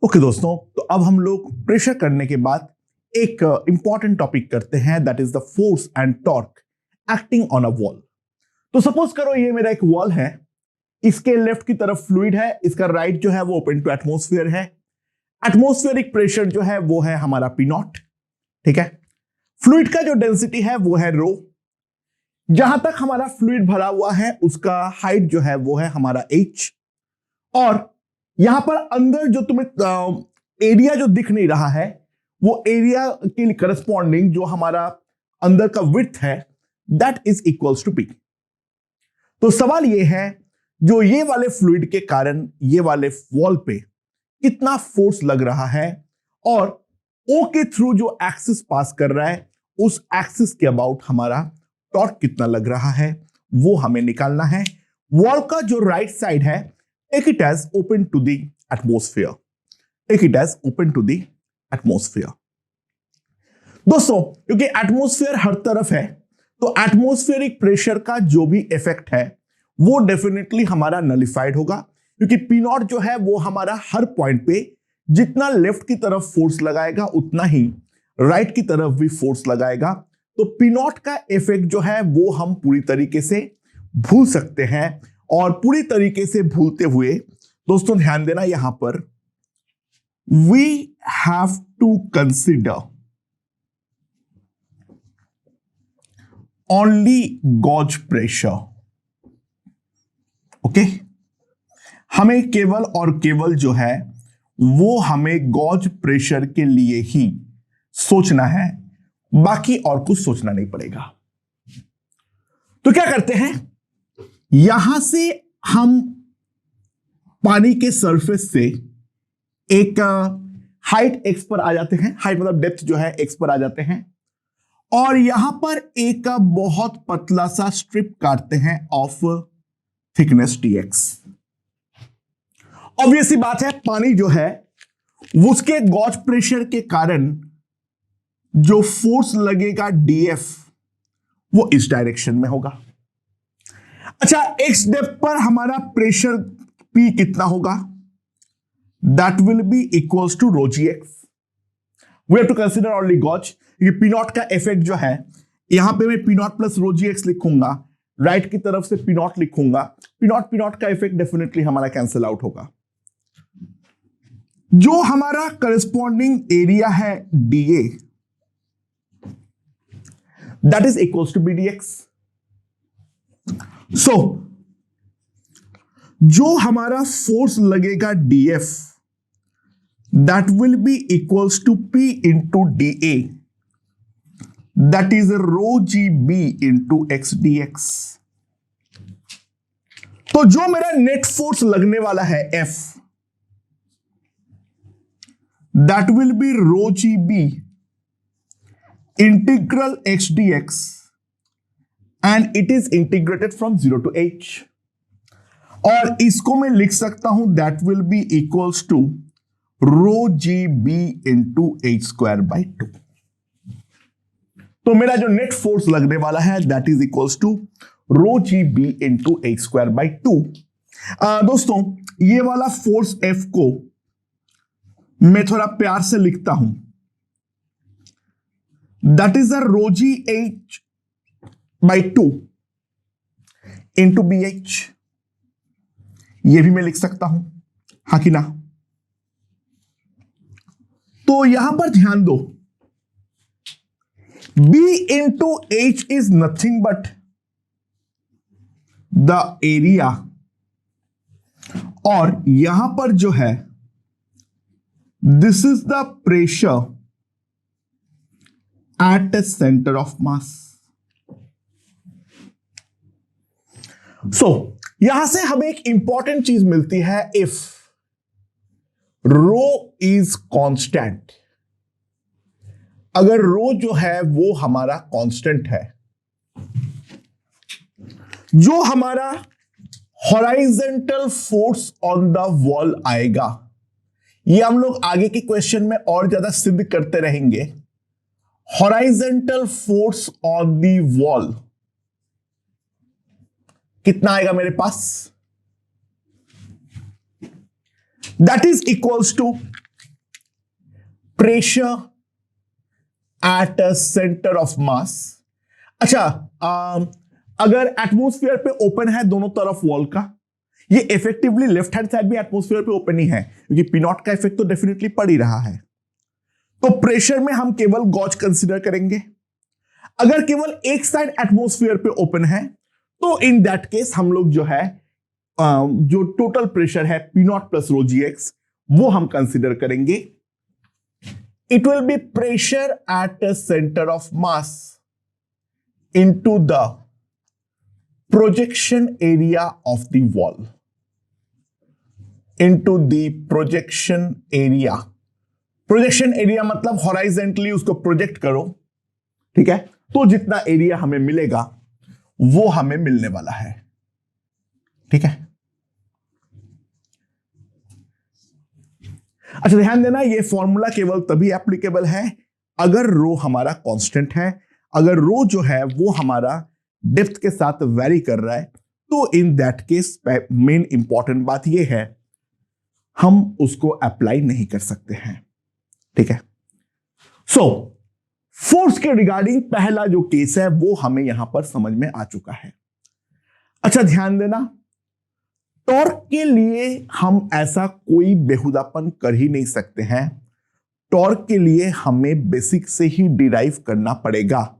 Okay दोस्तों, तो अब हम लोग प्रेशर करने के बाद एक इंपॉर्टेंट टॉपिक करते हैं, that is the force and torque acting on a wall. तो सपोज करो ये मेरा एक वॉल है, इसके लेफ्ट की तरफ फ्लूइड है, इसका राइट जो है वो ओपन टू एटमोस्फियर है। एटमोस्फेरिक प्रेशर जो है वो है हमारा पी नॉट, ठीक है। फ्लूइड का जो डेंसिटी है वो है रो। जहां तक हमारा फ्लूइड भरा हुआ है उसका हाइट जो है वो है हमारा एच। और यहां पर अंदर जो तुम्हें एरिया जो दिख नहीं रहा है वो एरिया के करस्पॉन्डिंग जो हमारा अंदर का विड्थ है that is equals to P. तो सवाल ये है, जो ये वाले फ्लूइड के कारण ये वाले वॉल पे कितना फोर्स लग रहा है और ओ के थ्रू जो एक्सिस पास कर रहा है उस एक्सिस के अबाउट हमारा टॉर्क कितना लग रहा है वो हमें निकालना है। वॉल का जो राइट साइड है take it as open to the atmosphere, take it as open to the atmosphere. दोस्तों क्योंकि एटमोस्फियर हर तरफ है तो एटमोस्फेरिक प्रेशर का जो भी इफेक्ट है वो डेफिनेटली हमारा नलिफाइड होगा, क्योंकि पी नॉट जो है वो हमारा हर पॉइंट पे जितना लेफ्ट की तरफ फोर्स लगाएगा उतना ही राइट की तरफ भी फोर्स लगाएगा। तो पी नॉट का इफेक्ट जो है वो हम पूरी तरीके से भूल सकते हैं। और पूरी तरीके से भूलते हुए दोस्तों ध्यान देना, यहां पर we have to consider only gauge pressure. Okay, हमें केवल और केवल जो है वो हमें गॉज प्रेशर के लिए ही सोचना है, बाकी और कुछ सोचना नहीं पड़ेगा। तो क्या करते हैं, यहां से हम पानी के सरफेस से एक हाइट एक्स पर आ जाते हैं, हाइट मतलब डेप्थ जो है एक्स पर आ जाते हैं और यहां पर एक बहुत पतला सा स्ट्रिप काटते हैं ऑफ थिकनेस टीएक्स। ऑब्वियस सी बात है, पानी जो है उसके गॉज प्रेशर के कारण जो फोर्स लगेगा डीएफ वो इस डायरेक्शन में होगा। अच्छा, एक्स डेप्थ पर हमारा प्रेशर पी कितना होगा, that will be equals to rho G X. We have to consider only gauge. ये पी नॉट का इफेक्ट जो है, यहां पे मैं P naught plus rho G X लिखूंगा, राइट की तरफ से पी नॉट लिखूंगा, पी नॉट का इफेक्ट डेफिनेटली हमारा कैंसिल आउट होगा। जो हमारा करस्पॉन्डिंग एरिया है DA that is equals to B D X. So जो हमारा फोर्स लगेगा DF that will be equals to P into D A, that is rho G B into X D X. तो जो मेरा net force लगने वाला है F that will be rho ji B integral X D X and it is integrated from 0 to h। और इसको मैं लिख सकता हूं that will be equals to rho G B into H square by 2। तो मेरा जो नेट फोर्स लगने वाला है that is equals to rho G B into H square by 2। दोस्तों ये वाला फोर्स एफ को मैं थोड़ा प्यार से लिखता हूं, that is a rho G H by 2 into B H. ये भी मैं लिख सकता हूं, हाँ कि ना। तो यहां पर ध्यान दो, B into H is nothing but the area, और यहां पर जो है this is the pressure at the centre of mass. So यहां से हमें एक इंपॉर्टेंट चीज मिलती है, इफ रो इज कांस्टेंट। अगर रो जो है वो हमारा कांस्टेंट है, जो हमारा horizontal force on the wall आएगा, ये हम लोग आगे के क्वेश्चन में और ज्यादा सिद्ध करते रहेंगे। Horizontal force on the wall कितना आएगा मेरे पास, that is equals to pressure at a centre of mass. अच्छा, अगर एटमॉस्फेयर पे ओपन है दोनों तरफ वॉल का, ये इफेक्टिवली लेफ्ट हैंड साइड भी एटमॉस्फेयर पे ओपन ही है, क्योंकि पी नॉट का इफेक्ट तो डेफिनेटली पड़ ही रहा है। तो प्रेशर में हम केवल गॉज कंसीडर करेंगे। अगर केवल एक साइड एटमॉस्फेयर पे ओपन है तो इन दैट केस हम लोग जो है जो टोटल प्रेशर है P naught plus rho G X वो हम कंसीडर करेंगे। It will be pressure at a centre of mass into the projection area of the wall, into the projection area. Projection area मतलब horizontally उसको project करो, ठीक है, तो जितना एरिया हमें मिलेगा वो हमें मिलने वाला है, ठीक है। अच्छा, ध्यान देना, ये फॉर्मूला केवल तभी एप्लीकेबल है अगर रो हमारा कांस्टेंट है। अगर रो जो है वो हमारा डेप्थ के साथ वेरी कर रहा है तो in that case main important बात ये है हम उसको अप्लाई नहीं कर सकते हैं, ठीक है। सो फोर्स के रिगार्डिंग पहला जो केस है वो हमें यहां पर समझ में आ चुका है। अच्छा, ध्यान देना, टॉर्क के लिए हम ऐसा कोई बेहुदापन कर ही नहीं सकते हैं। टॉर्क के लिए हमें बेसिक से ही डिराइव करना पड़ेगा।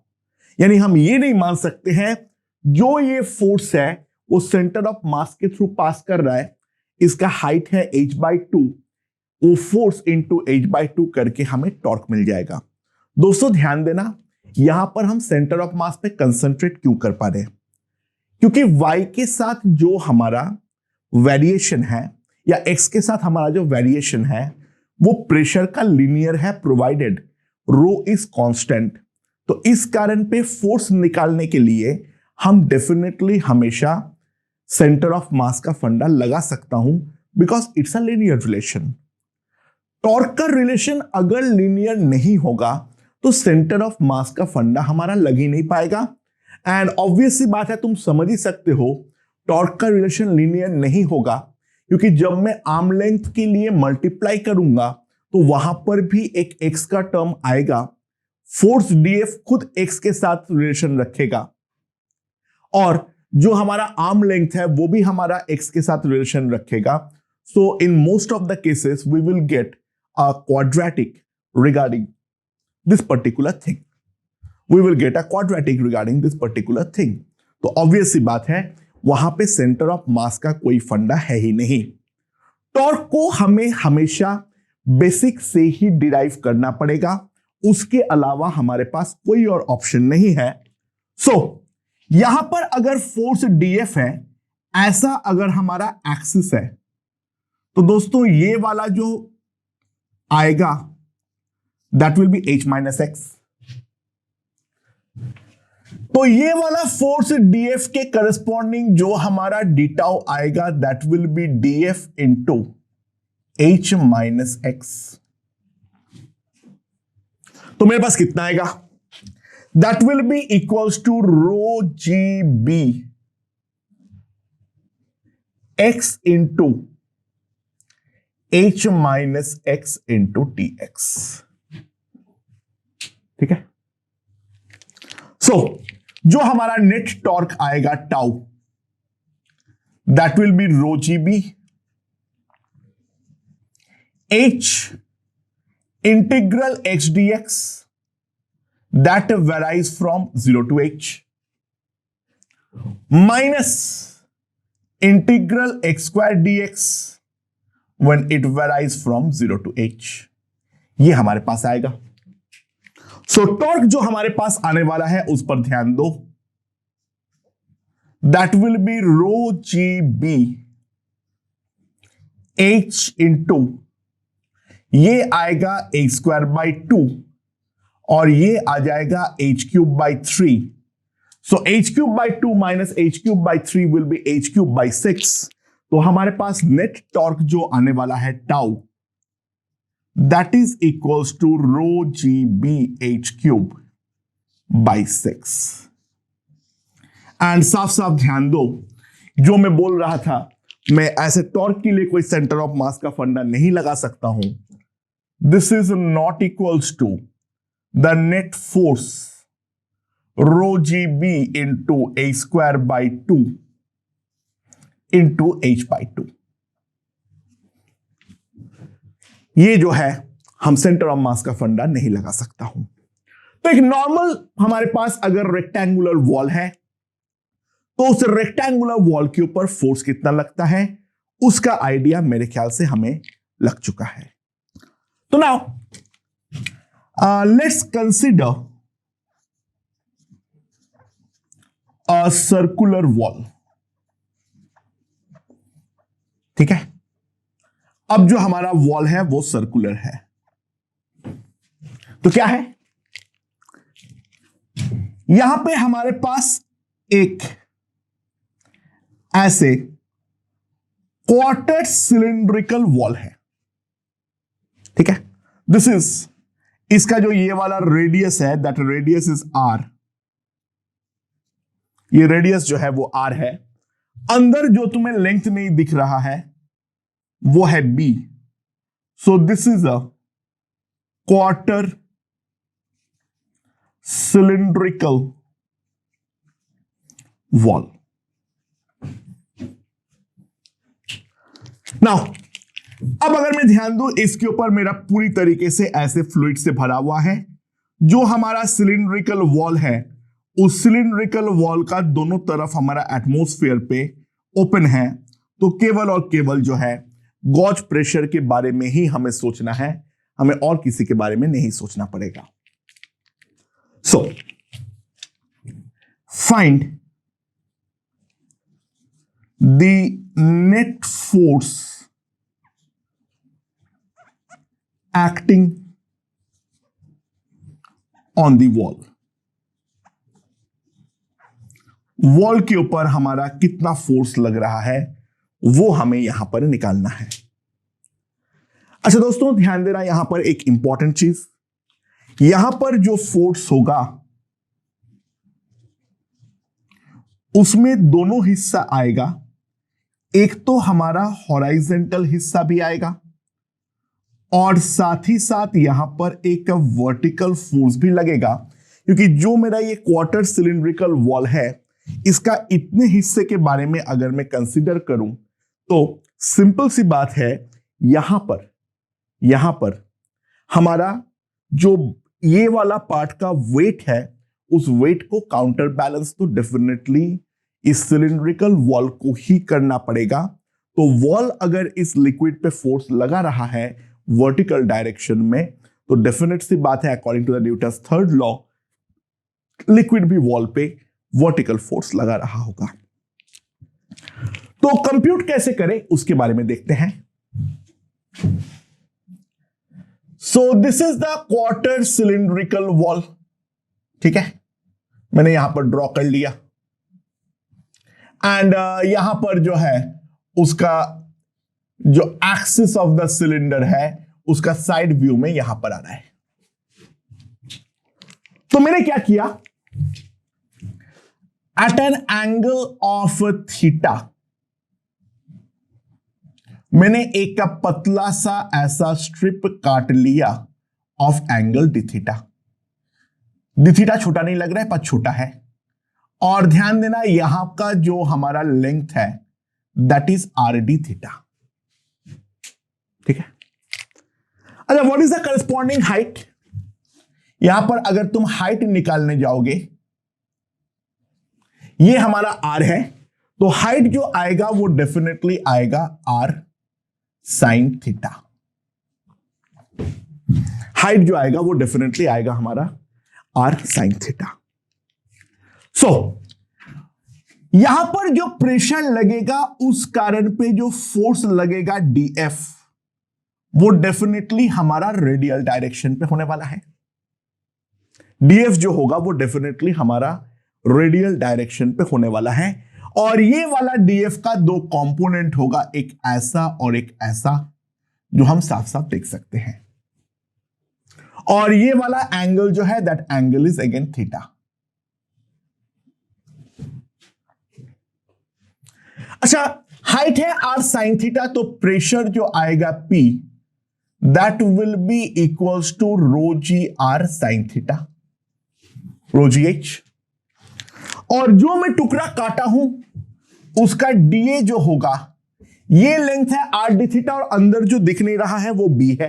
यानी हम ये नहीं मान सकते हैं जो ये फोर्स है वो सेंटर ऑफ मास के थ्रू पास कर रहा है, इसका हाइट है h/2, वो फोर्स इंटू h/2 करके हमें टॉर्क मिल जाएगा। दोस्तों ध्यान देना, यहां पर हम सेंटर ऑफ मास पे कंसंट्रेट क्यों कर पा रहे हैं, क्योंकि y के साथ जो हमारा वेरिएशन है या x के साथ हमारा जो वेरिएशन है वो प्रेशर का लीनियर है, प्रोवाइडेड रो इज कांस्टेंट। तो इस कारण पे फोर्स निकालने के लिए हम डेफिनेटली हमेशा सेंटर ऑफ मास का फंडा लगा सकता हूं, because it's a linear relation. Torque का रिलेशन अगर लीनियर नहीं होगा तो सेंटर ऑफ मास का फंडा हमारा लग ही नहीं पाएगा। एंड ऑब्वियस सी बात है, तुम समझ ही सकते हो टॉर्क का रिलेशन लीनियर नहीं होगा, क्योंकि जब मैं आर्म लेंथ के लिए मल्टीप्लाई करूंगा तो वहां पर भी एक एक्स का टर्म आएगा। फोर्स डीएफ खुद एक्स के साथ रिलेशन रखेगा और जो हमारा आर्म लेंथ है वो भी हमारा एक्स के साथ रिलेशन रखेगा। So in most of the cases we will get a quadratic regarding this particular thing. We will get a quadratic regarding this particular thing. तो ऑब्वियस सी बात है वहां पे सेंटर ऑफ मास का कोई फंडा है ही नहीं। टॉर्क को हमें हमेशा बेसिक से ही डिराइव करना पड़ेगा, उसके अलावा हमारे पास कोई और ऑप्शन नहीं है। सो यहां पर अगर फोर्स डीएफ है, ऐसा अगर हमारा एक्सिस है, तो दोस्तों ये वाला जो आएगा दैट विल बी h-x। तो ये वाला फोर्स डीएफ के करस्पॉन्डिंग जो हमारा डीटाउ आएगा that will be DF into h-x। तो मेरे पास कितना आएगा, that will be equals to rho ji B X into h-x into tx, ठीक है। सो जो हमारा नेट टॉर्क आएगा tau that will be rho ji B h integral h dx that varies from 0 to h minus integral x square dx when it varies from 0 to h। ये हमारे पास आएगा। सो torque जो हमारे पास आने वाला है उस पर ध्यान दो, that will be rho ji B h into ये आएगा h²/2 और ये आ जाएगा h³/3। So h³/2 minus h³/3 will be h³/6। तो हमारे पास नेट टॉर्क जो आने वाला है tau that is equals to rho ji B h³/6। And साफ साफ ध्यान दो, जो मैं बोल रहा था मैं ऐसे टॉर्क के लिए कोई सेंटर ऑफ मास का फंडा नहीं लगा सकता हूं, this is not equals to the net force rho G B into A square by 2 into H by 2। ये जो है हम सेंटर ऑफ मास का फंडा नहीं लगा सकता हूं। तो एक नॉर्मल हमारे पास अगर रेक्टेंगुलर वॉल है तो उस रेक्टेंगुलर वॉल के ऊपर फोर्स कितना लगता है उसका आइडिया मेरे ख्याल से हमें लग चुका है। तो now let's consider a circular wall. ठीक है, अब जो हमारा वॉल है वो सर्कुलर है। तो क्या है, यहां पे हमारे पास एक ऐसे क्वार्टर सिलिंड्रिकल वॉल है। ठीक है, दिस इज, इसका जो ये वाला रेडियस है दैट रेडियस इज आर, ये रेडियस जो है वो आर है। अंदर जो तुम्हें लेंथ नहीं दिख रहा है वो है B. So this is a quarter cylindrical wall. Now अब अगर मैं ध्यान दूं, इसके ऊपर मेरा पूरी तरीके से ऐसे फ्लूइड से भरा हुआ है। जो हमारा सिलिंड्रिकल वॉल है उस सिलिंड्रिकल वॉल का दोनों तरफ हमारा एटमॉस्फेयर पे ओपन है। तो केवल और केवल जो है गॉज प्रेशर के बारे में ही हमें सोचना है, हमें और किसी के बारे में नहीं सोचना पड़ेगा। So find the net force acting on the wall. Wall के ऊपर हमारा कितना फोर्स लग रहा है वो हमें यहां पर निकालना है। अच्छा दोस्तों, ध्यान देना यहां पर एक इंपॉर्टेंट चीज, यहां पर जो फोर्स होगा उसमें दोनों हिस्सा आएगा। एक तो हमारा हॉराइजेंटल हिस्सा भी आएगा और साथ ही साथ यहां पर एक वर्टिकल फोर्स भी लगेगा, क्योंकि जो मेरा ये क्वार्टर सिलिंड्रिकल वॉल है इसका इतने हिस्से के बारे में अगर मैं कंसीडर करूं तो सिंपल सी बात है, यहां पर हमारा जो ये वाला पार्ट का वेट है उस वेट को काउंटर बैलेंस तो डेफिनेटली इस सिलिंड्रिकल वॉल को ही करना पड़ेगा। तो वॉल अगर इस लिक्विड पे फोर्स लगा रहा है वर्टिकल डायरेक्शन में तो डेफिनेट सी बात है, according to the Newton's third law, liquid भी वॉल पे वर्टिकल फोर्स लगा रहा होगा। तो कंप्यूट कैसे करें उसके बारे में देखते हैं। सो this is the quarter cylindrical wall. ठीक है, मैंने यहां पर ड्रॉ कर लिया एंड यहां पर जो है उसका जो एक्सिस ऑफ द सिलेंडर है उसका साइड व्यू में यहां पर आ रहा है। तो मैंने क्या किया, at an angle of theta मैंने एक का पतला सा ऐसा स्ट्रिप काट लिया of angle D theta. D theta छोटा नहीं लग रहा है पर छोटा है। और ध्यान देना यहां का जो हमारा लेंथ है that is are D theta. ठीक है, अच्छा what is the corresponding height. यहां पर अगर तुम हाइट निकालने जाओगे, ये हमारा आर है, तो हाइट जो आएगा वो डेफिनेटली आएगा आर साइन थीटा। हाइट जो आएगा वो डेफिनेटली आएगा हमारा आर साइन थीटा। सो यहां पर जो प्रेशर लगेगा उस कारण पे जो फोर्स लगेगा डीएफ वो डेफिनेटली हमारा रेडियल डायरेक्शन पे होने वाला है। डीएफ जो होगा वो डेफिनेटली हमारा रेडियल डायरेक्शन पे होने वाला है। और ये वाला डीएफ का दो कंपोनेंट होगा, एक ऐसा और एक ऐसा, जो हम साफ साफ देख सकते हैं। और ये वाला एंगल जो है that angle is again theta. अच्छा हाइट है आर साइन थीटा, तो प्रेशर जो आएगा P that will be equals to rho ji R sine theta, rho G H. और जो मैं टुकड़ा काटा हूं उसका डीए जो होगा, ये लेंथ है आर डी थीटा और अंदर जो दिख नहीं रहा है वो बी है,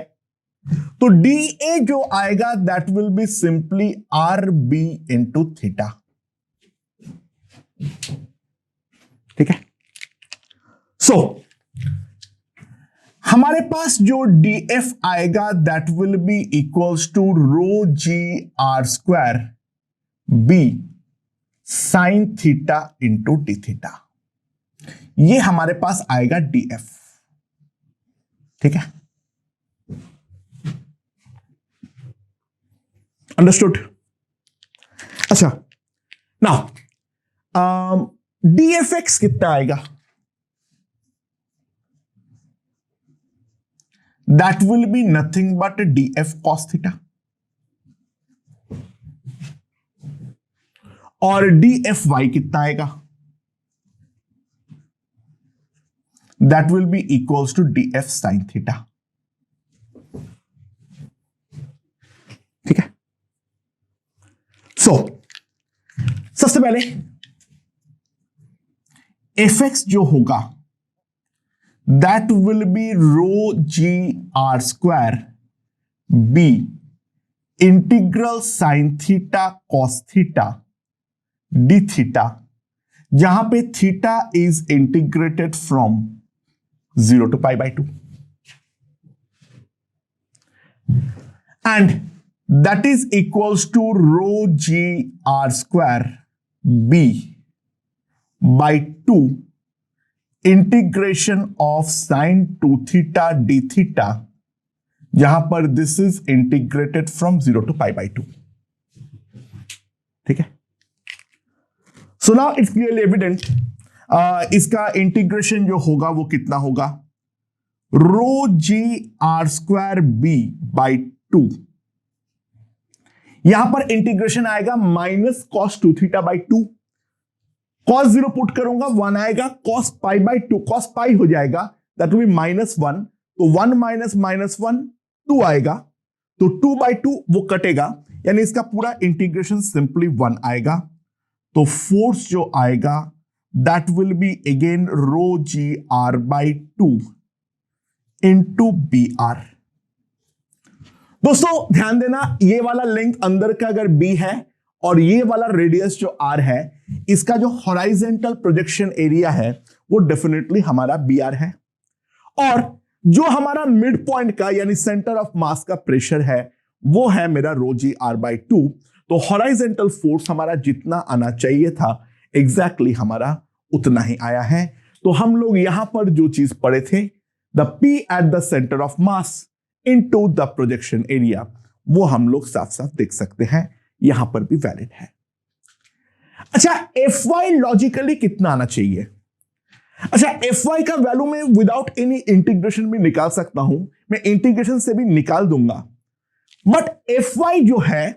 तो डी ए जो आएगा that will be simply R B into theta. ठीक है, सो हमारे पास जो डी एफ आएगा that will be equals to rho ji are square B sine theta into D theta, ये हमारे पास आएगा डी एफ। ठीक है, अंडरस्टूड। अच्छा, नाउ डी एफ एक्स कितना आएगा, that will be nothing but D F cos theta, और D F Y कितना आएगा, that will be equals to D F sine theta. ठीक है, सो सबसे पहले एफ एक्स जो होगा that will be rho ji are square B integral sine theta cos theta D theta, जहां पे theta is integrated from 0 to π/2 and that is equals to rho g r square b by 2 integration of sin 2 theta d theta, जहां पर this is integrated from 0 to π/2। ठीक है, so now it's clearly evident इसका integration जो होगा वो कितना होगा, रो जी आर स्क्वायर बी बाई 2, यहां पर इंटीग्रेशन आएगा minus cos 2 theta by 2, cos 0 put करूंगा 1 आएगा, cos pi by 2 cos pi हो जाएगा दैट विल बी -1, तो 1 माइनस -1 2 आएगा, तो 2/2 वो कटेगा, यानी इसका पूरा इंटीग्रेशन सिंपली 1 आएगा। तो फोर्स जो आएगा that will be again rho g r by 2 into br। दोस्तों ध्यान देना, ये वाला लेंथ अंदर का अगर b है और ये वाला रेडियस जो r है, इसका जो हॉराइजेंटल प्रोजेक्शन एरिया है वो डेफिनेटली हमारा br है, और जो हमारा मिड पॉइंट का यानी सेंटर ऑफ मास का प्रेशर है वो है मेरा रो जी आर बाई 2। तो हॉराइजेंटल फोर्स हमारा जितना आना चाहिए था एग्जैक्टली हमारा उतना ही आया है। तो हम लोग यहां पर जो चीज पढ़े थे, the P eight the centre of mass into the projection area, वो हम लोग साफ साफ देख सकते हैं, यहां पर भी वैलिड है। अच्छा, एफ वाई लॉजिकली कितना आना चाहिए? अच्छा, एफ वाई का वैल्यू में विदाउट एनी इंटीग्रेशन भी निकाल सकता हूं, मैं इंटीग्रेशन से भी निकाल दूंगा, बट एफ वाई जो है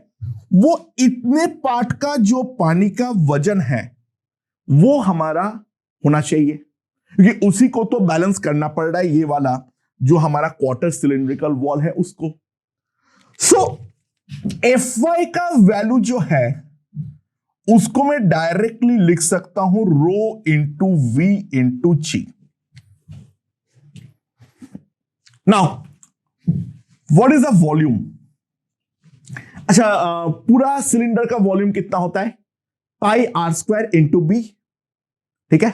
वो इतने पार्ट का जो पानी का वजन है वो हमारा होना चाहिए, क्योंकि उसी को तो बैलेंस करना पड़ रहा है, ये वाला जो हमारा क्वार्टर सिलिंड्रिकल वॉल है उसको। सो एफ वाई का वैल्यू जो है उसको मैं डायरेक्टली लिख सकता हूं rho into V into G. Now what is the volume? अच्छा, पूरा सिलेंडर का वॉल्यूम कितना होता है? Pi R square into B. ठीक है,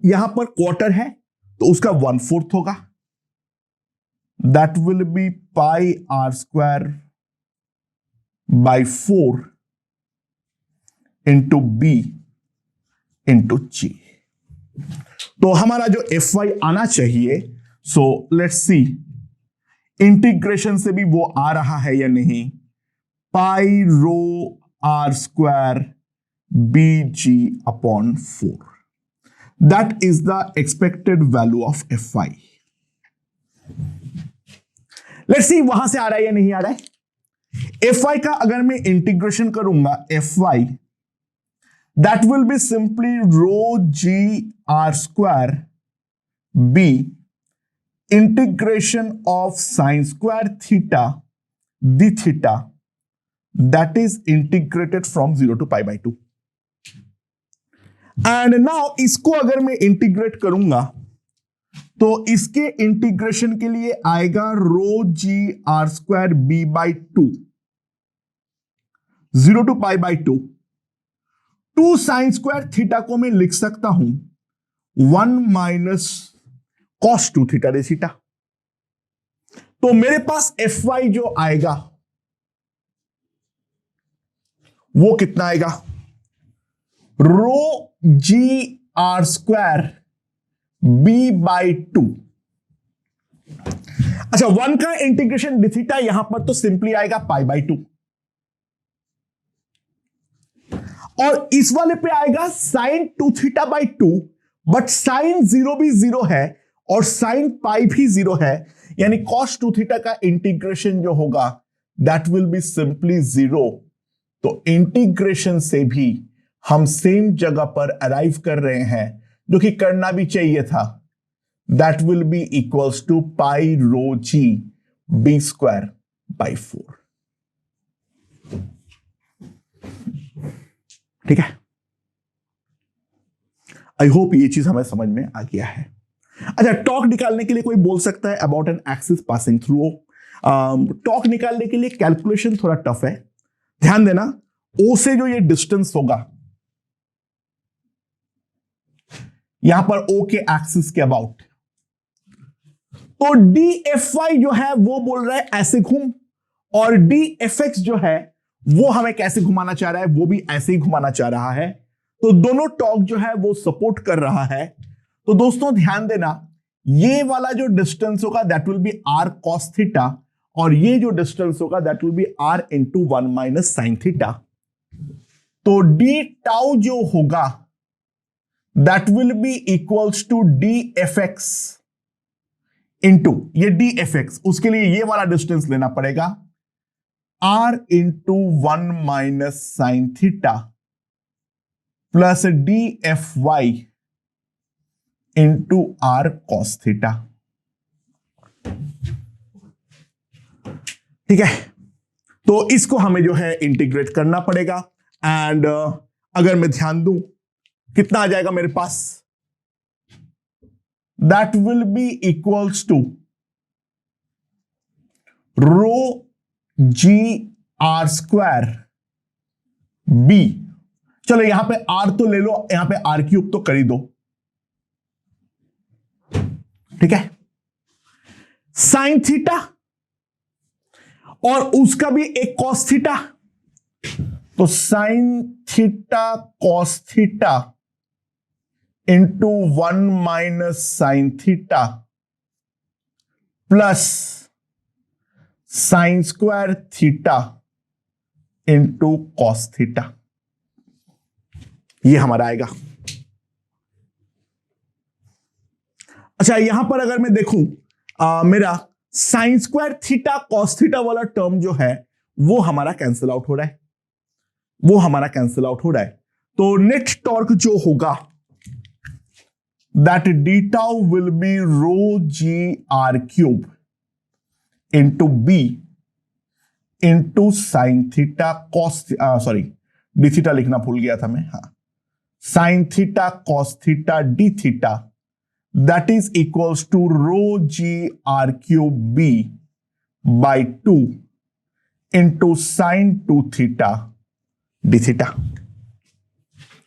यहां पर क्वार्टर है तो उसका 1/4 होगा, that will be pi R square by 4 into B into जी। तो हमारा जो एफ वाई आना चाहिए, सो लेट्स सी इंटीग्रेशन से भी वो आ रहा है या नहीं, pi rho R square B G upon 4, that is the expected value of F Y. Let's see वहां से आ रहा है या नहीं आ रहा है। एफ वाई का अगर मैं इंटीग्रेशन करूंगा, F Y that will be simply rho ji are square B integration of sine square theta D theta that is integrated from 0 to π/2। And now इसको अगर मैं इंटीग्रेट करूंगा तो इसके इंटीग्रेशन के लिए आएगा rho ji are square b/2 0 to π/2। 2 sine square theta को मैं लिख सकता हूं 1 माइनस cos 2 थीटा रे थीटा। तो मेरे पास Fy जो आएगा वो कितना आएगा, rho ji are square b/2। अच्छा, 1 का इंटीग्रेशन डिथीटा यहां पर तो सिंपली आएगा π/2 और इस वाले पे आएगा sine 2 theta by 2, but sine 0 भी 0 है और साइन पाई भी 0 है, यानी cos 2 थीटा का इंटीग्रेशन जो होगा दैट विल बी सिंपली 0। तो इंटीग्रेशन से भी हम सेम जगह पर अराइव कर रहे हैं जो कि करना भी चाहिए था, that will be equals to pi rho ji B square by 4। ठीक है, आई होप ये चीज हमें समझ में आ गया है। अच्छा, टॉर्क निकालने के लिए कोई बोल सकता है about an axis passing through. Torque निकालने के लिए कैलकुलेशन थोड़ा टफ है, ध्यान देना। ओ से जो ये डिस्टेंस होगा यहां पर ओ के एक्सिस के अबाउट, तो डी एफ वाई जो है वो बोल रहा है ऐसे घूम, और डी एफ एक्स जो है वो हमें कैसे घुमाना चाह रहा है, वो भी ऐसे ही घुमाना चाह रहा है। तो दोनों टॉर्क जो है वो सपोर्ट कर रहा है। तो दोस्तों ध्यान देना, ये वाला जो डिस्टेंस होगा that will be R cos theta, और ये जो डिस्टेंस होगा that will be R into 1 minus sine theta. तो डी टाउ जो होगा that will be equals to D F X into ये डी एफ एक्स, उसके लिए ये वाला डिस्टेंस लेना पड़ेगा R into 1 minus sine theta plus D F Y into R cos theta. ठीक है, तो इसको हमें जो है इंटीग्रेट करना पड़ेगा। एंड अगर मैं ध्यान दूं कितना आ जाएगा मेरे पास, that will be equals to rho ji are square b. चलो यहां पे आर तो ले लो, यहां पे आर क्यूब तो कर ही दो। ठीक है, साइन थीटा और उसका भी एक कॉस थीटा, तो sign theta cos theta into 1 minus sine theta plus sign square theta into cos theta, ये हमारा आएगा। अच्छा, यहां पर अगर मैं देखूं मेरा sign square theta cos theta वाला टर्म जो है वो हमारा कैंसिल आउट हो रहा है, वो हमारा कैंसिल आउट हो रहा है। तो नेट टॉर्क जो होगा that D tau will be rho ji R cube into B into sine theta cos, sorry D theta लिखना भूल गया था मैं, हाँ, sine theta cos theta D theta that is equals to rho g r cube b by 2 into sin 2 theta d theta,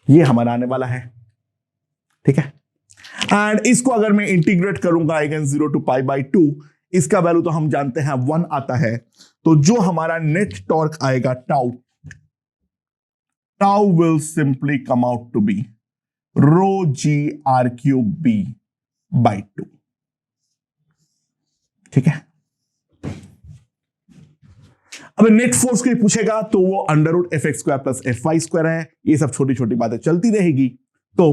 ये हमारा आने वाला है। ठीक है, एंड इसको अगर मैं इंटीग्रेट करूंगा अगेन 0 to π/2, इसका वैल्यू तो हम जानते हैं 1 आता है। तो जो हमारा नेट टॉर्क आएगा tau, tau will simply come out to be rho ji R cube B by 2। ठीक है, अब नेट फोर्स को पूछेगा तो वो under root F X square plus F Y square है। ये सब छोटी छोटी बातें चलती रहेगी। तो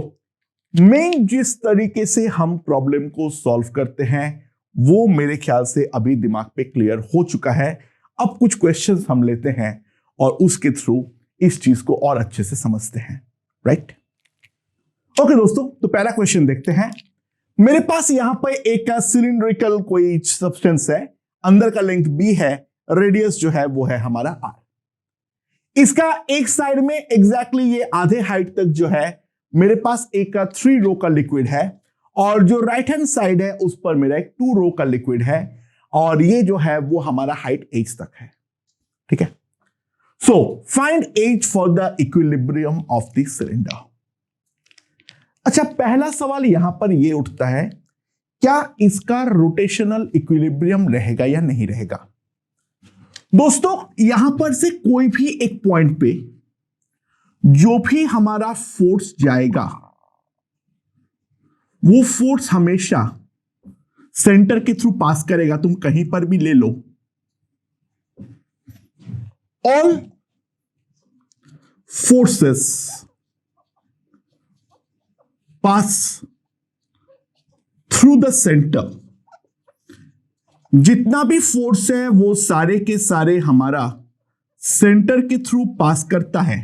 मेन जिस तरीके से हम प्रॉब्लम को सॉल्व करते हैं वो मेरे ख्याल से अभी दिमाग पे क्लियर हो चुका है। अब कुछ क्वेश्चंस हम लेते हैं और उसके थ्रू इस चीज को और अच्छे से समझते हैं, राइट? ओके दोस्तों, तो पहला क्वेश्चन देखते हैं। मेरे पास यहां पर एक सिलिंड्रिकल कोई सब्सटेंस है, अंदर का लेंथ b है, रेडियस जो है वो है हमारा r। इसका एक साइड में एग्जैक्टली ये आधे हाइट तक जो है मेरे पास एक 3 रो का लिक्विड है, और जो राइट हैंड साइड है उस पर मेरा एक 2 रो का लिक्विड है, और ये जो है वो हमारा हाइट h तक है। ठीक है, so find h for the equilibrium of the cylinder. अच्छा, पहला सवाल यहां पर यह उठता है, क्या इसका रोटेशनल इक्विलिब्रियम रहेगा या नहीं रहेगा। दोस्तों, यहां पर से कोई भी एक पॉइंट पे जो भी हमारा फोर्स जाएगा वो फोर्स हमेशा सेंटर के थ्रू पास करेगा। तुम कहीं पर भी ले लो, all forces pass through the centre. जितना भी फोर्स है वो सारे के सारे हमारा सेंटर के थ्रू पास करता है।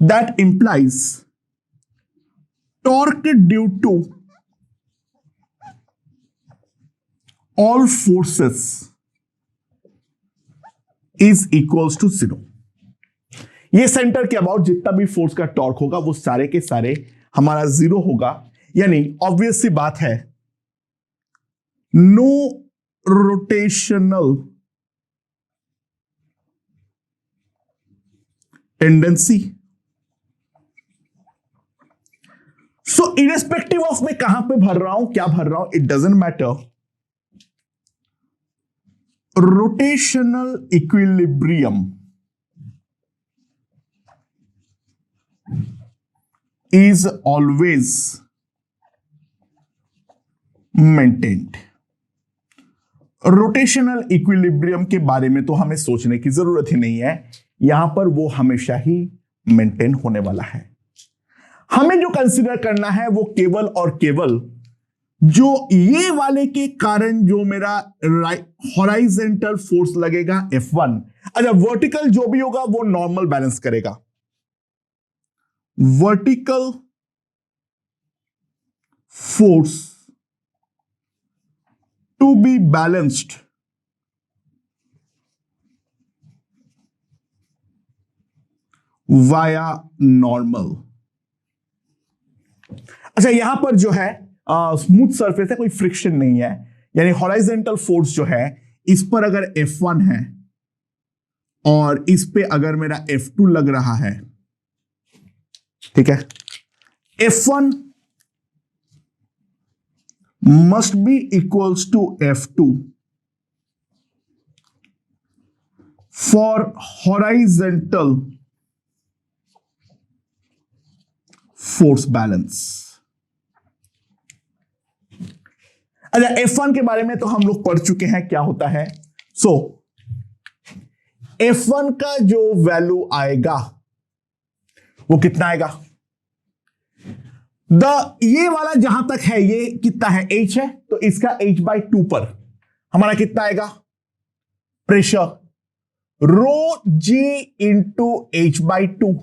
That implies torque due to all forces is equals to 0। ये सेंटर के अबाउट जितना भी फोर्स का टॉर्क होगा वो सारे के सारे हमारा 0 होगा। यानी ऑब्वियस सी बात है, no rotational tendency. So irrespective of मैं कहां पे भर रहा हूं, क्या भर रहा हूं, it doesn't matter. Rotational equilibrium is always maintained। Rotational equilibrium के बारे में तो हमें सोचने की जरूरत ही नहीं है, यहां पर वो हमेशा ही मेंटेन होने वाला है। हमें जो कंसीडर करना है वो केवल और केवल जो ये वाले के कारण जो मेरा हॉराइजेंटल फोर्स लगेगा F1। अच्छा, वर्टिकल जो भी होगा वो नॉर्मल बैलेंस करेगा। vertical force to be balanced via normal। अच्छा, यहां पर जो है स्मूथ सरफेस है, कोई फ्रिक्शन नहीं है, यानी हॉराइजेंटल फोर्स जो है इस पर अगर F1 है और इस पे अगर मेरा F2 लग रहा है, ठीक है, F1 must be equals to F2 for horizontal force balance। अच्छा, F1 के बारे में तो हम लोग पढ़ चुके हैं क्या होता है। सो F1 का जो वैल्यू आएगा वो कितना आएगा, ये वाला जहां तक है ये कितना है, H है, तो इसका H/2 पर हमारा कितना आएगा, pressure rho G into H/2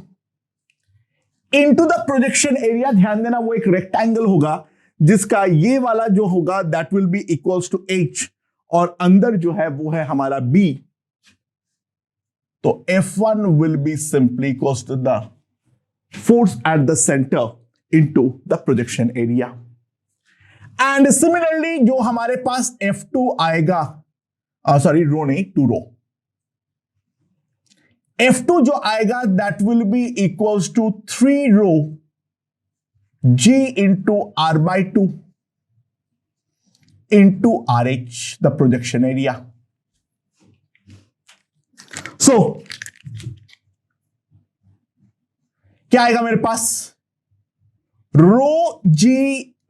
into the projection area. ध्यान देना, वो एक रेक्टेंगल होगा जिसका ये वाला जो होगा that will be equals to H, और अंदर जो है वो है हमारा B। तो F1 will be simply equals to the force at the center into the projection area। and similarly जो हमारे पास F2 आएगा, सॉरी रो नहीं, 2 रो, F2 जो आएगा that will be equals to 3 rho G into R/2 into RH, the projection area। so क्या आएगा मेरे पास, rho G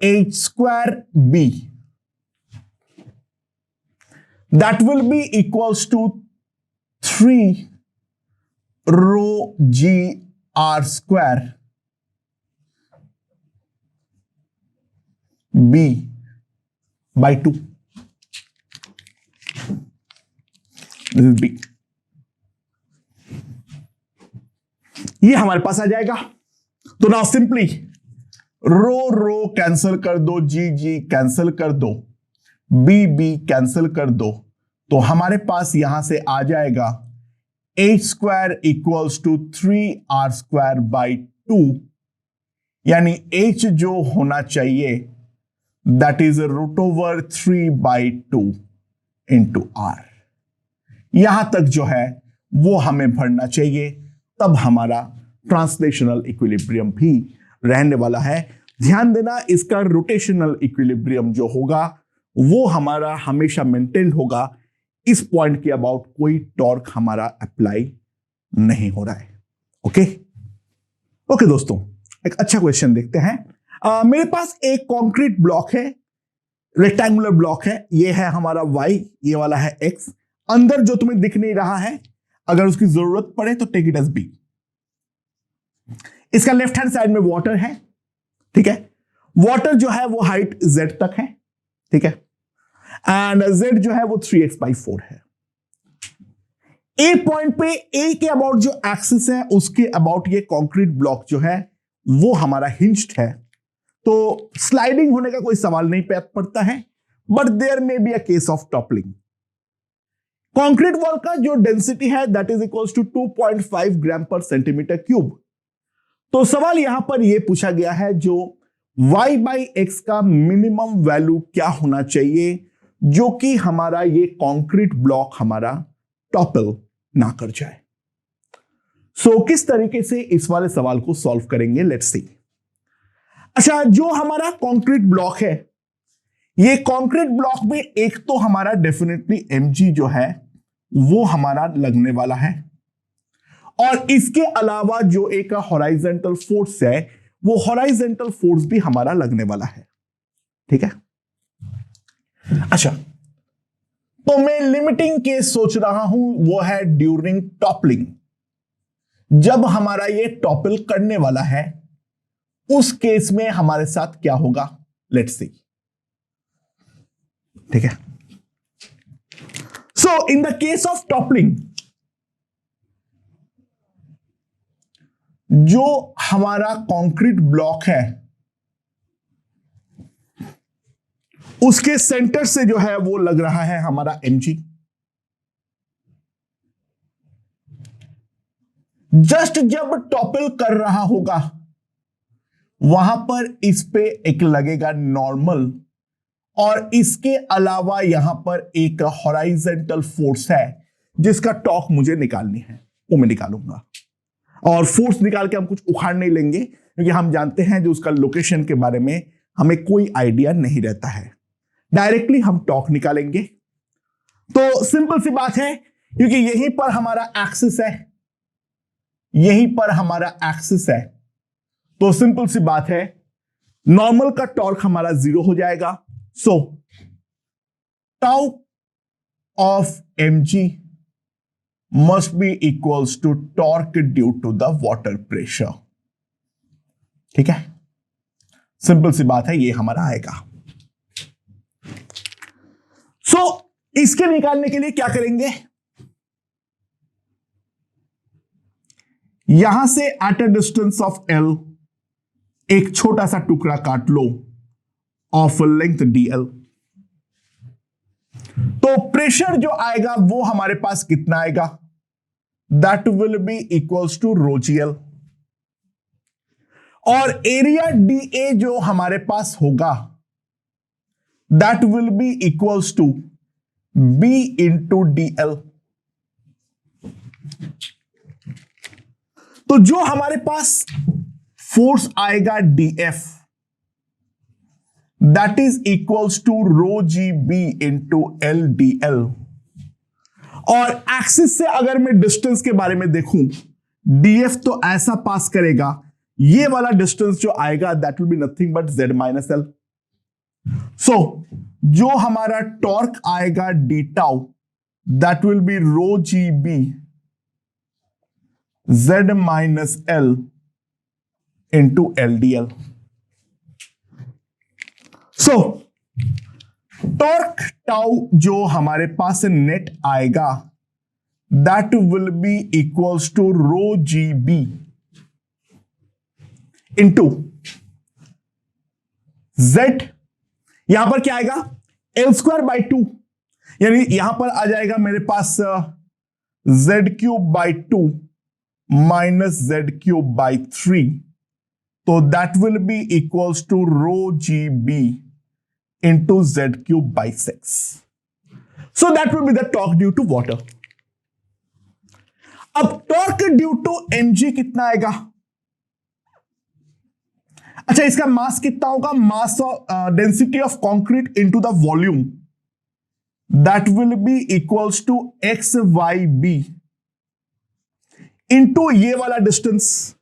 H² B that will be equals to 3 rho G R² B by 2। This is B। ये हमारे पास आ जाएगा। तो now simply रो cancel कर दो, जी कैंसिल कर दो, बी कैंसिल कर दो, तो हमारे पास यहां से आ जाएगा h square equals to 3r² by 2, यानी h जो होना चाहिए दैट इज √3/2 इंटू r। यहां तक जो है वो हमें भरना चाहिए, तब हमारा ट्रांसलेशनल इक्विलिब्रियम भी रहने वाला है। ध्यान देना, इसका रोटेशनल इक्विलिब्रियम जो होगा वो हमारा हमेशा मेंटेन होगा। इस पॉइंट के अबाउट कोई टॉर्क हमारा अप्लाई नहीं हो रहा है। ओके दोस्तों, एक अच्छा क्वेश्चन देखते हैं। मेरे पास एक कंक्रीट ब्लॉक है, रेक्टेंगुलर ब्लॉक है, ये है हमारा y, ये वाला है x। अंदर जो तुम्हें दिख नहीं रहा है, अगर उसकी जरूरत पड़े तो टेक इट एज b। इसका लेफ्ट हैंड साइड में वाटर है, ठीक है। वाटर जो है वो हाइट z तक है, ठीक है, एंड z जो है वो 3x/4 है। ए पॉइंट पे, ए के अबाउट जो एक्सिस है उसके अबाउट ये कंक्रीट ब्लॉक जो है वो हमारा हिंज्ड है, तो स्लाइडिंग होने का कोई सवाल नहीं पड़ता है, but there may be a case of toppling. Concrete wall का जो डेंसिटी है that is equals to 2.5 gram per centimetre cube. तो सवाल यहां पर यह पूछा गया है जो y/x का मिनिमम वैल्यू क्या होना चाहिए जो कि हमारा ये कंक्रीट ब्लॉक हमारा टॉपल ना कर जाए। सो किस तरीके से इस वाले सवाल को सॉल्व करेंगे, लेट्स सी। अच्छा, जो हमारा कंक्रीट ब्लॉक है, ये कंक्रीट ब्लॉक में एक तो हमारा डेफिनेटली mg जो है वो हमारा लगने वाला है, और इसके अलावा जो एक हॉराइजेंटल फोर्स है वो हॉराइजेंटल फोर्स भी हमारा लगने वाला है, ठीक है। अच्छा, तो मैं लिमिटिंग केस सोच रहा हूं, वो है ड्यूरिंग टॉपलिंग। जब हमारा ये टॉपल करने वाला है उस केस में हमारे साथ क्या होगा, लेट्स सी, ठीक है। So in the case of toppling, जो हमारा कंक्रीट ब्लॉक है उसके सेंटर से जो है वो लग रहा है हमारा mg। जस्ट जब टॉपल कर रहा होगा वहां पर इस पे एक लगेगा नॉर्मल, और इसके अलावा यहां पर एक हॉराइजेंटल फोर्स है जिसका टॉर्क मुझे निकालनी है, वो मैं निकालूंगा। और फोर्स निकाल के हम कुछ उखाड़ नहीं लेंगे क्योंकि हम जानते हैं जो उसका लोकेशन के बारे में हमें कोई आइडिया नहीं रहता है, डायरेक्टली हम टॉर्क निकालेंगे। तो सिंपल सी बात है, क्योंकि यहीं पर हमारा एक्सिस है, यहीं पर हमारा एक्सिस है, तो सिंपल सी बात है नॉर्मल का टॉर्क हमारा 0 हो जाएगा। सो tau of mg must be equals to torque due to the water pressure, ठीक है। सिंपल सी बात है, ये हमारा आएगा। सो इसके निकालने के लिए क्या करेंगे, यहां से at a distance of l एक छोटा सा टुकड़ा काट लो ऑफ लेंथ dl। तो प्रेशर जो आएगा वो हमारे पास कितना आएगा, that will be equals to ρgl, और एरिया dA जो हमारे पास होगा that will be equals to b into dl। तो जो हमारे पास फोर्स आएगा dF that is equals to ρgb into LDL, और एक्सिस से अगर मैं डिस्टेंस के बारे में देखूं, dF तो ऐसा पास करेगा, ये वाला डिस्टेंस जो आएगा that will be nothing but z minus l। So जो हमारा टॉर्क आएगा d tau that will be ρgb z minus l into LDL। So torque tau जो हमारे पास नेट आएगा that will be equals to ρgb into Z यहां पर क्या आएगा, L स्क्वायर बाई 2, यानी यहां पर आ जाएगा मेरे पास Z³ by 2 minus Z³ by 3, तो that will be equals to rho GB into Z³ by 6. So that will be the torque due to water. अब टॉर्क ड्यू टू mg कितना आएगा? अच्छा, इसका मास कितना होगा? Mass of density of concrete into the volume, that will be equals to XYB into ये वाला distance,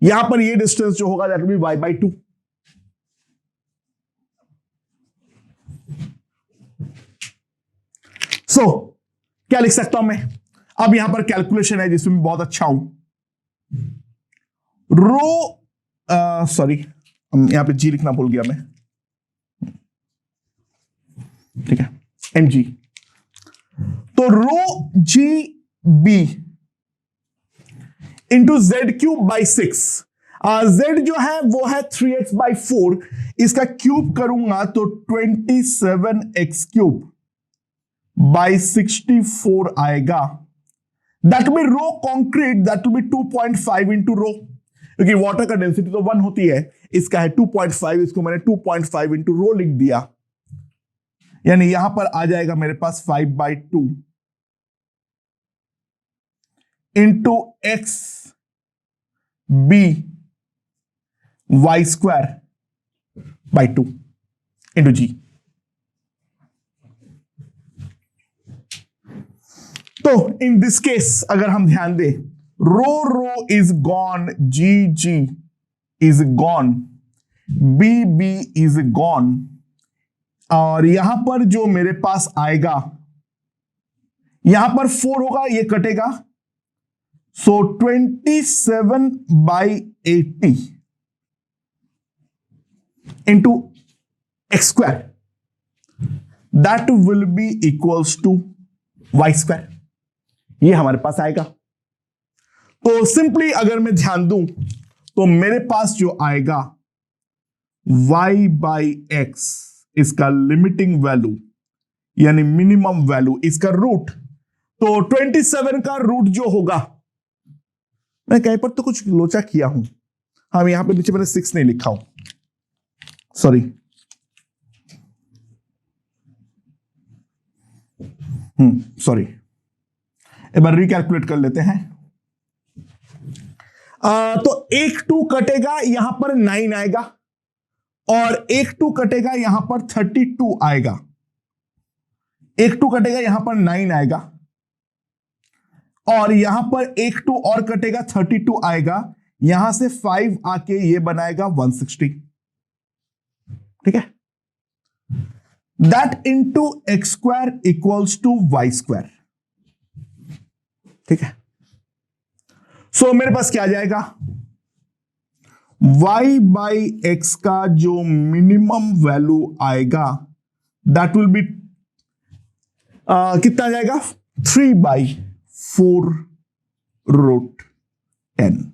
यहां पर ये डिस्टेंस जो होगा दैट विल बी y/2. सो क्या लिख सकता हूं मैं? अब यहां पर कैलकुलेशन है जिसमें मैं बहुत अच्छा हूं. रो सॉरी, यहां पे जी लिखना भूल गया मैं. ठीक है, mg. तो rho G B into Z³ by 6. Z जो है वो है 3x/4, इसका क्यूब करूंगा तो 27x³ बाई 64 आएगा. That will be rho concrete, that will be 2.5 into rho, क्योंकि वाटर का डेंसिटी तो 1 होती है, इसका है 2.5, इसको मैंने 2.5 इंटू रो लिख दिया, यानी यहां पर आ जाएगा मेरे पास 5/2 into x b y square by 2 into जी. तो इन दिस केस अगर हम ध्यान दें, rho rho is gone, g g is gone, b b is gone, और यहां पर जो मेरे पास आएगा, यहां पर 4 होगा, ये कटेगा, so 27/80 into X square, that will be equals to Y square. ये हमारे पास आएगा. तो सिंपली अगर मैं ध्यान दूं तो मेरे पास जो आएगा y/x, इसका लिमिटिंग वैल्यू यानी मिनिमम वैल्यू, इसका रूट, तो 27 का रूट जो होगा, मैं कहीं पर तो कुछ लोचा किया हूं, हाँ यहां पे नीचे मैंने 6 नहीं लिखा हूं, सॉरी. सॉरी, एक बार रिकैलकुलेट कर लेते हैं. तो 1 2 कटेगा, यहां पर 9 आएगा, और 1 2 कटेगा, यहां पर 32 आएगा. 1 2 कटेगा, यहां पर 9 आएगा, और यहां पर 1 2 और कटेगा, 32 आएगा, यहां से 5 आके ये बनाएगा 160. ठीक है, that into X square equals to Y square. ठीक है, सो मेरे पास क्या आ जाएगा, y/x का जो मिनिमम वैल्यू आएगा दैट विल बी कितना आ जाएगा, 3/4 रूट 10.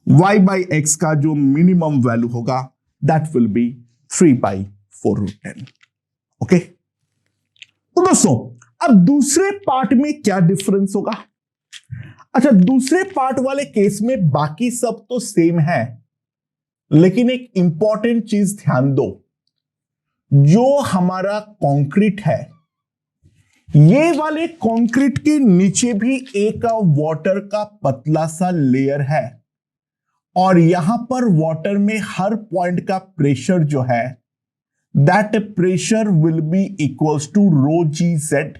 y/x का जो मिनिमम वैल्यू होगा that will be 3/4 root 10. Okay, तो दोस्तों अब दूसरे पार्ट में क्या डिफरेंस होगा? अच्छा, दूसरे पार्ट वाले केस में बाकी सब तो सेम है, लेकिन एक इंपॉर्टेंट चीज ध्यान दो, जो हमारा कंक्रीट है, ये वाले कंक्रीट के नीचे भी एक वाटर का पतला सा लेयर है, और यहां पर वाटर में हर पॉइंट का प्रेशर जो है, that pressure will be equals to rho G Z.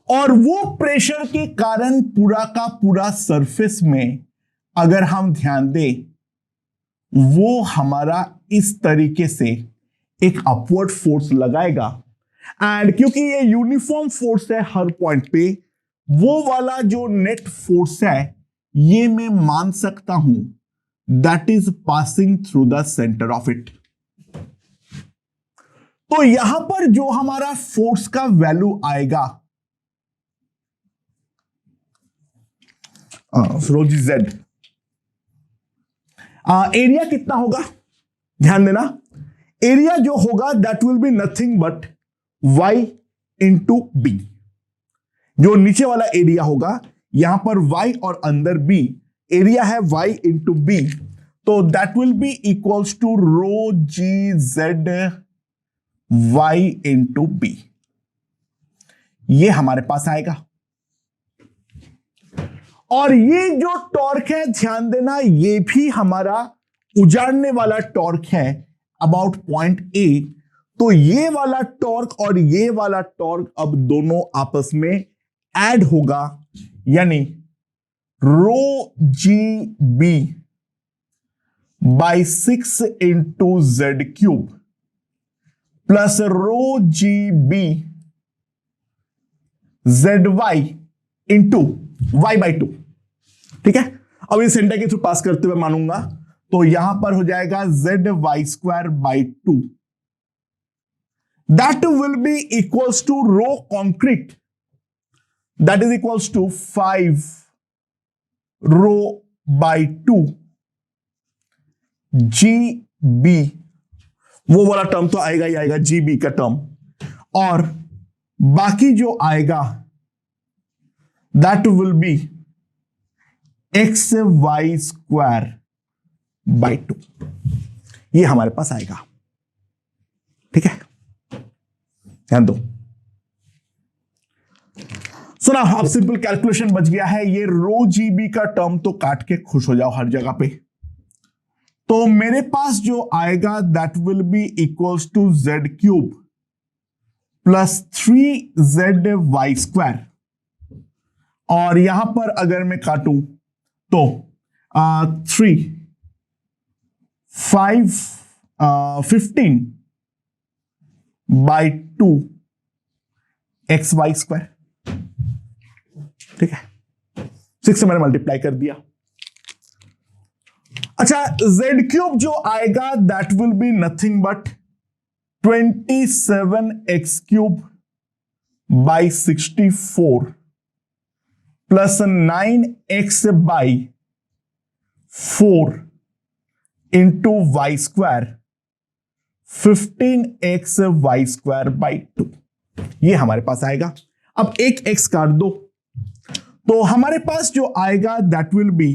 और वो प्रेशर के कारण पूरा का पूरा सरफेस में अगर हम ध्यान दें, वो हमारा इस तरीके से एक अपवर्ड फोर्स लगाएगा, एंड क्योंकि ये यूनिफॉर्म फोर्स है हर पॉइंट पे, वो वाला जो नेट फोर्स है ये मैं मान सकता हूं that is passing through the centre of it. तो यहां पर जो हमारा फोर्स का वैल्यू आएगा, रो जी जेड, एरिया कितना होगा, ध्यान देना, एरिया जो होगा that will be nothing but y into B. जो नीचे वाला एरिया होगा, यहां पर y और अंदर b, एरिया है y इंटू बी, तो that will be equals to rho G Z y into B. ये हमारे पास आएगा। और ये जो टॉर्क है, ध्यान देना, ये भी हमारा उजाड़ने वाला टॉर्क है अबाउट पॉइंट ए। तो ये वाला टॉर्क और ये वाला टॉर्क अब दोनों आपस में ऐड होगा, यानी rho ji b by 6 into z cube plus rho ji b z y into y by 2। ठीक है, अब इस सेंटर के थ्रू पास करते हुए मानूंगा, तो यहां पर हो जाएगा Z Y square by 2, that will be equals to rho concrete, that is equals to 5 rho by 2 G B, वो वाला टर्म तो आएगा ही आएगा, जी बी का टर्म, और बाकी जो आएगा that will be X Y square by 2, ये हमारे पास आएगा। ठीक है, ध्यान दो। सुना, अब सिंपल कैलकुलेशन बच गया है। ये रो जी बी का टर्म तो काट के खुश हो जाओ हर जगह पे। तो मेरे पास जो आएगा that will be equals to Z cube plus 3 Z Y square, और यहां पर अगर मैं काटूं तो 3 5 15 बाई 2 एक्स वाई स्क्वायर। ठीक है, 6 से मैंने मल्टीप्लाई कर दिया। अच्छा, जेड क्यूब जो आएगा that will be nothing but 27 X cube by 64 plus 9 X by 4 into Y square 15 X Y square by 2, ये हमारे पास आएगा। अब एक एक्स काट दो, तो हमारे पास जो आएगा that will be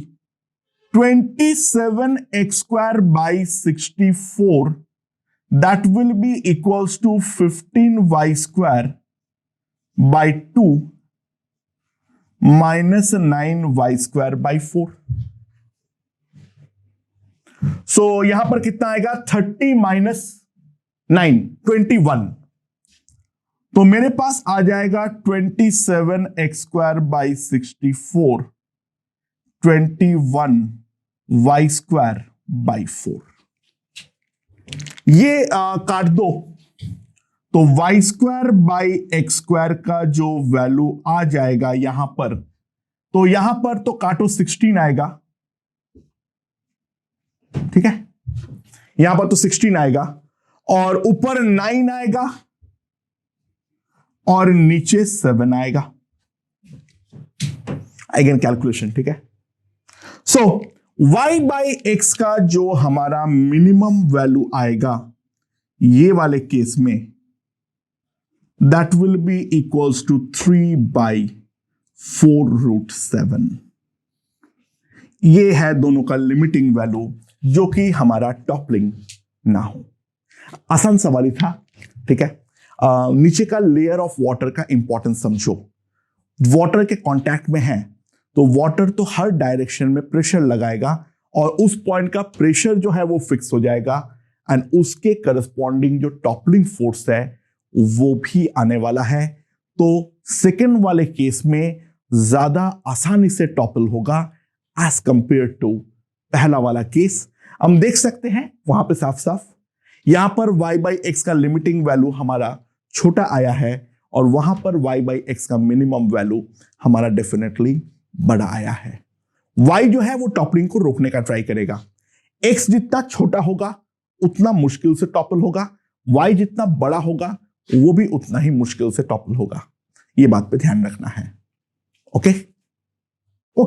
27 X square by 64, that will be equals to 15 Y square by 2 minus 9 Y square by 4। So यहां पर कितना आएगा, 30 माइनस 9 21, तो मेरे पास आ जाएगा 27 X square by 64 21 Y square by 4। ये काट दो, तो Y square by X square का जो वैल्यू आ जाएगा यहां पर, तो यहां पर तो काटो 16 आएगा। ठीक है, यहां पर तो 16 आएगा, और ऊपर 9 आएगा और नीचे 7 आएगा। Again calculation. ठीक है, सो y बाई एक्स का जो हमारा मिनिमम वैल्यू आएगा ये वाले केस में, that will be equals to 3 by 4√7। ये है दोनों का लिमिटिंग वैल्यू, जो कि हमारा टॉपलिंग ना हो। आसान सवाल ही था। ठीक है, नीचे का लेयर ऑफ वाटर का इंपॉर्टेंस समझो। वाटर के कांटेक्ट में है तो वाटर तो हर डायरेक्शन में प्रेशर लगाएगा, और उस पॉइंट का प्रेशर जो है वो फिक्स हो जाएगा, एंड उसके करस्पॉन्डिंग जो टॉपलिंग फोर्स है वो भी आने वाला है। तो सेकेंड वाले केस में ज्यादा आसानी से टॉपल होगा एज कंपेयर टू पहला वाला केस। हम देख सकते हैं वहां पे साफ साफ, यहां पर y बाई एक्स का लिमिटिंग वैल्यू हमारा छोटा आया है, और वहां पर y बाई एक्स का मिनिमम वैल्यू हमारा डेफिनेटली बड़ा आया है। y जो है वो टॉपलिंग को रोकने का ट्राई करेगा। x जितना छोटा होगा उतना मुश्किल से टॉपल होगा, y जितना बड़ा होगा वो भी उतना ही मुश्किल से टॉपल होगा। ये बात पे ध्यान रखना है। ओके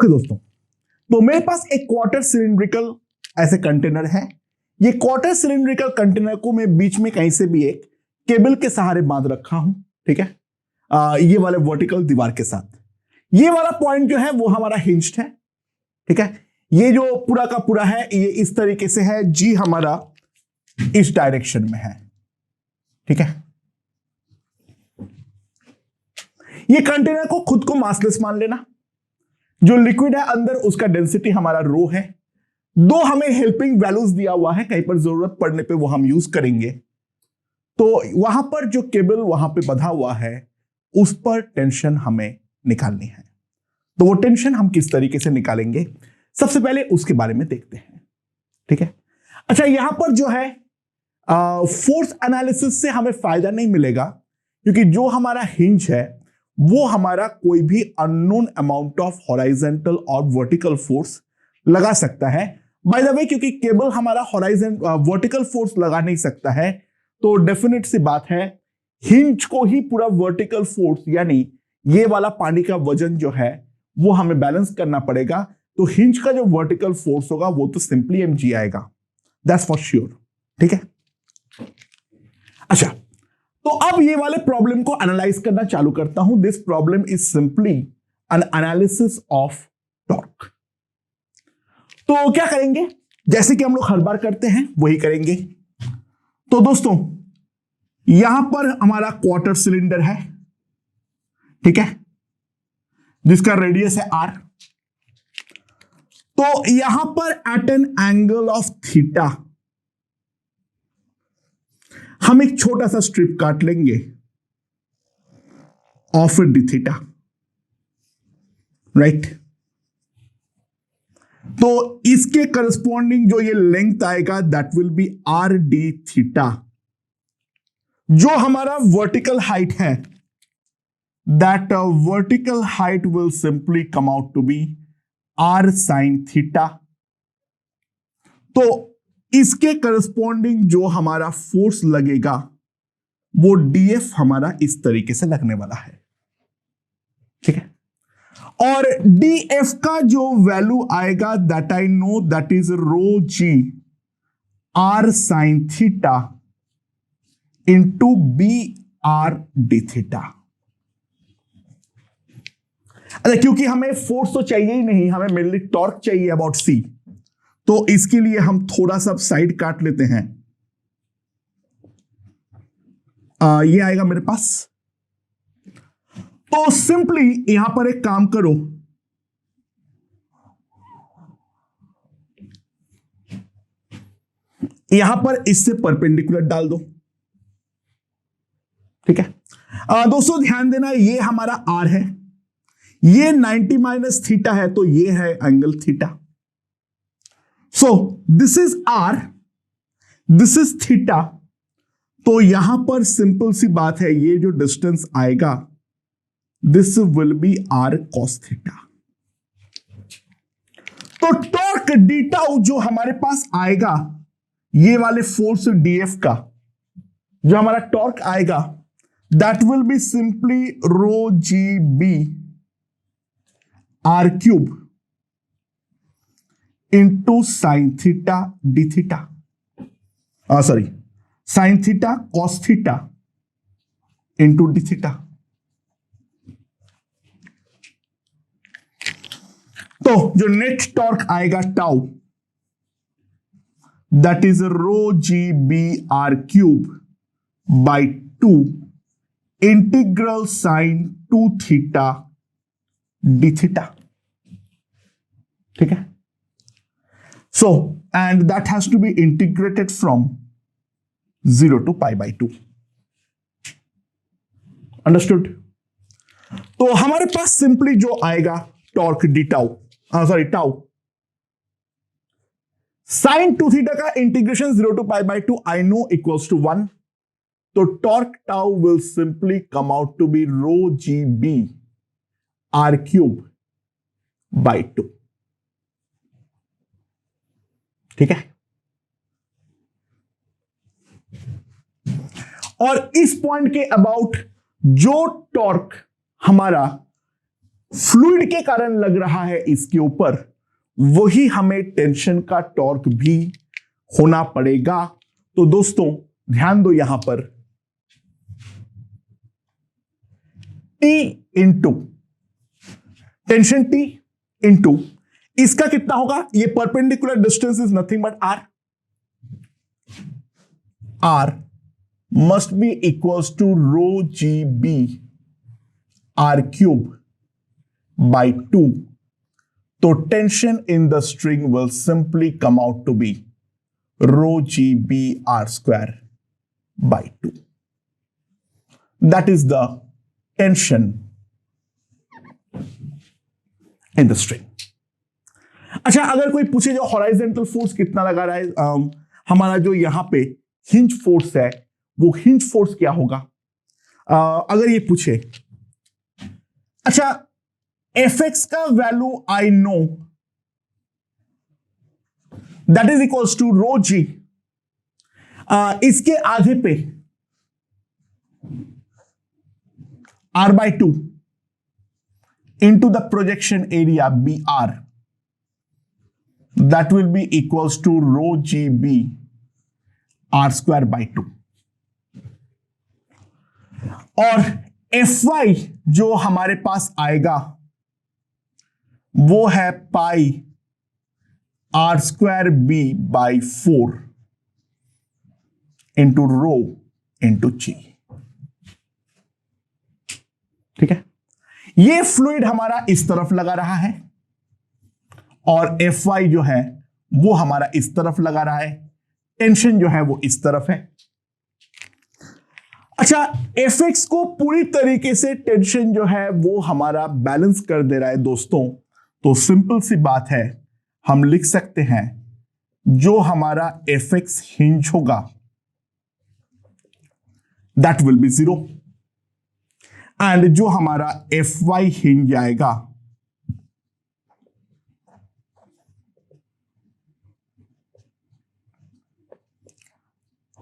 दोस्तों, तो मेरे पास एक क्वार्टर सिलिंड्रिकल ऐसे कंटेनर है। ये क्वार्टर सिलिंड्रिकल कंटेनर को मैं बीच में कहीं से भी एक केबल के सहारे बांध रखा हूं, ठीक है, ये वाले वर्टिकल दीवार के साथ। ये वाला पॉइंट जो है वो हमारा हिंज्ड है, ठीक है। ये जो पूरा का पूरा है ये इस तरीके से है, जी हमारा इस डायरेक्शन में है, ठीक है। ये कंटेनर को खुद को मासलेस मान लेना। जो लिक्विड है अंदर उसका डेंसिटी हमारा रो है। दो हमें हेल्पिंग वैल्यूज दिया हुआ है, कहीं पर जरूरत पड़ने पे वो हम यूज करेंगे। तो वहां पर जो केबल वहां पे बंधा हुआ है उस पर टेंशन हमें निकालनी है। तो वो टेंशन हम किस तरीके से निकालेंगे सबसे पहले उसके बारे में देखते हैं, ठीक है। अच्छा, यहां पर जो है फोर्स एनालिसिस से हमें फायदा नहीं मिलेगा, क्योंकि जो हमारा हिंज है वो हमारा कोई भी अननोन अमाउंट ऑफ हॉराइजेंटल और वर्टिकल फोर्स लगा सकता है। बाय द वे, क्योंकि केबल हमारा वर्टिकल फोर्स लगा नहीं सकता है, तो डेफिनेट सी बात है हिंज को ही पूरा वर्टिकल फोर्स यानी ये वाला पानी का वजन जो है वो हमें बैलेंस करना पड़ेगा। तो हिंज का जो वर्टिकल फोर्स होगा वो तो सिंपली mg आएगा, दैट्स फॉर श्योर, ठीक है। अच्छा, तो अब ये वाले प्रॉब्लम को एनालाइज करना चालू करता हूं। This problem is simply N analysis of torque. तो क्या करेंगे, जैसे कि हम लोग हर बार करते हैं वही करेंगे। तो दोस्तों, यहां पर हमारा क्वार्टर सिलेंडर है, ठीक है, जिसका रेडियस है r। तो यहां पर at an angle of theta हम एक छोटा सा स्ट्रिप काट लेंगे ऑफ डी थीटा, राइट। तो इसके करस्पॉन्डिंग जो ये लेंथ आएगा that will be R D theta. जो हमारा वर्टिकल हाइट है that vertical height will simply come out to be R sine theta. तो इसके करस्पॉन्डिंग जो हमारा फोर्स लगेगा वो डीएफ हमारा इस तरीके से लगने वाला है, ठीक है। और डीएफ का जो वैल्यू आएगा that I know that is rho ji R sine theta into B R D theta. अच्छा, क्योंकि हमें फोर्स तो चाहिए ही नहीं, हमें मेनली टॉर्क चाहिए अबाउट सी, तो इसके लिए हम थोड़ा सा साइड काट लेते हैं। ये आएगा मेरे पास। तो सिंपली यहां पर एक काम करो, यहां पर इससे परपेंडिकुलर डाल दो, ठीक है। दोस्तों ध्यान देना, ये हमारा आर है, ये 90 माइनस थीटा है, तो ये है angle theta. So this is R, this is theta. तो यहां पर सिंपल सी बात है, ये जो डिस्टेंस आएगा this will be R cos theta. तो टॉर्क डी टाउ जो हमारे पास आएगा, ये वाले फोर्स डीएफ का जो हमारा टॉर्क आएगा that will be simply rho G B are cube into sine theta D theta, sorry sine theta cos theta into D theta. तो जो नेट टॉर्क आएगा tau that is rho G B are cube by 2 integral sine 2 theta D theta, ठीक है। So and that has to be integrated from 0 to pi by 2, understood. तो हमारे पास simply जो आएगा torque D tau, sorry tau sine 2 theta का integration 0 to pi by 2 I know equals to 1। तो torque tau will simply come out to be rho G B are cube by 2, ठीक है। और इस पॉइंट के about जो torque हमारा fluid के कारण लग रहा है इसके ऊपर, वही हमें टेंशन का टॉर्क भी होना पड़ेगा। तो दोस्तों ध्यान दो यहां पर, T into tension T into इसका कितना होगा, ये perpendicular distance is nothing but R। R must be equals to rho GB R cube by 2. So tension in the string will simply come out to be rho GB R square by 2. That is the tension in the string. अच्छा, अगर कोई पूछे जो horizontal force कितना लगा रहा है, हमारा जो यहां पे हिंज फोर्स है, वो हिंज फोर्स क्या होगा, अगर ये पूछे। अच्छा, Fx का value I know, that is equals to rho g, इसके आधे पे R by 2 into the projection area BR, that will be equals to rho GB R square by 2. और Fy जो हमारे पास आएगा वो है पाई R square B by 4 into rho into G। ठीक है, ये फ्लूइड हमारा इस तरफ लगा रहा है और Fy जो है वो हमारा इस तरफ लगा रहा है, टेंशन जो है वो इस तरफ है। अच्छा, Fx को पूरी तरीके से टेंशन जो है वो हमारा बैलेंस कर दे रहा है दोस्तों। तो सिंपल सी बात है, हम लिख सकते हैं जो हमारा Fx हिंज होगा दैट विल बी 0, एंड जो हमारा Fy हिंज आएगा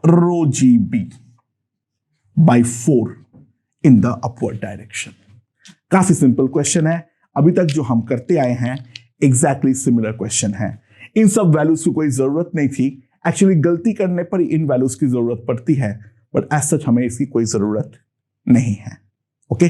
rho GB by 4 in the upward direction। काफी सिंपल क्वेश्चन है, अभी तक जो हम करते आए हैं एग्जैक्टली सिमिलर क्वेश्चन है। इन सब वैल्यूज की कोई जरूरत नहीं थी, एक्चुअली गलती करने पर इन वैल्यूज की जरूरत पड़ती है, बट एज सच हमें इसकी कोई जरूरत नहीं है। ओके